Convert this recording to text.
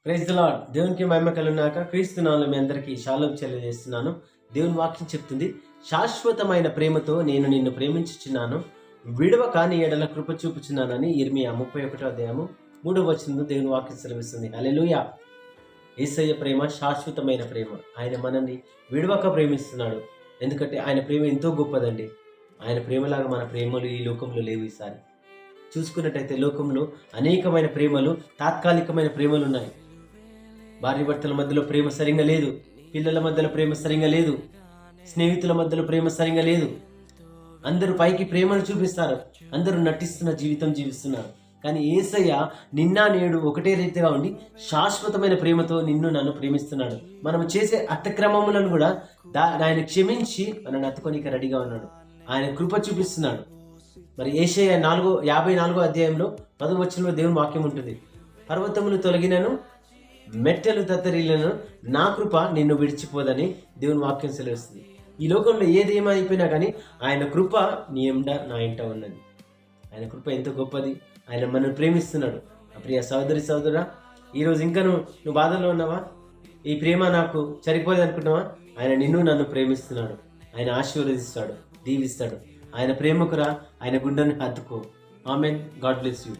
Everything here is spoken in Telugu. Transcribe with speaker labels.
Speaker 1: Praise the lord. దేవునికి మహిమ కలుగునాక. క్రీస్తు నామములో మీ అందరికీ షాలోమ్ తెలియజేస్తున్నాను. దేవుని వాక్యం చెప్తుంది, శాశ్వతమైన ప్రేమతో నేను నిన్ను ప్రేమించుచున్నాను, విడవక నీ ఎడల కృప చూపుచున్నానని. ఇర్మియా 31వ అధ్యాయము 3వ వచనంలో దేవుని వాక్యం సెలవిస్తుంది. హల్లెలూయా. యేసయ్య ప్రేమ శాశ్వతమైన ప్రేమ. ఆయన మనల్ని విడవక ప్రేమిస్తున్నాడు. ఎందుకంటే ఆయన ప్రేమ ఎంతో గొప్పదండి. ఆయన ప్రేమలాగా మన ప్రేమలు ఈ లోకంలో లేవు. ఈసారి చూసుకున్నట్టయితే లోకంలో అనేకమైన ప్రేమలు, తాత్కాలికమైన ప్రేమలు ఉన్నాయి. భార్య భర్తల మధ్యలో ప్రేమ సరిగా లేదు, పిల్లల మధ్యలో ప్రేమ సరిగా లేదు, స్నేహితుల మధ్యలో ప్రేమ సరిగా లేదు. అందరూ పైకి ప్రేమను చూపిస్తారు, అందరూ నటిస్తున్న జీవితం జీవిస్తున్నారు. కానీ యేసయ్య నిన్న నేడు ఒకటే రీతిగా ఉండి శాశ్వతమైన ప్రేమతో నిన్ను నన్ను ప్రేమిస్తున్నాడు. మనం చేసే అతిక్రమములను కూడా ఆయన క్షమించి మనల్ని అత్తుకోనికి రెడీగా ఉన్నాడు. ఆయన కృప చూపిస్తున్నాడు. మరి యేషయా 54వ అధ్యాయంలో 10వ వచనంలో దేవుని వాక్యం ఉంటుంది. పర్వతములు తొలగినను, మెట్టెలు తత్తరిల్లను, నా కృప నిన్ను విడిచిపోదని దేవుని వాక్యం సెలవుస్తుంది. ఈ లోకంలో ఏది ఏమైపోయినా కానీ ఆయన కృప నీ ఎండ నా ఇంట ఉన్నది. ఆయన కృప ఎంతో గొప్పది. ఆయన మనల్ని ప్రేమిస్తున్నాడు. ప్రియ సోదరి సోదరా, ఈరోజు ఇంకా నువ్వు బాధలో ఉన్నావా? ఈ ప్రేమ నాకు సరిపోలేదు అనుకుంటున్నావా? ఆయన నిన్ను నన్ను ప్రేమిస్తున్నాడు. ఆయన ఆశీర్వదిస్తాడు, దీవిస్తాడు. ఆయన ప్రేమకురా, ఆయన గుండెను హత్తుకో. ఆమెన్. God bless you.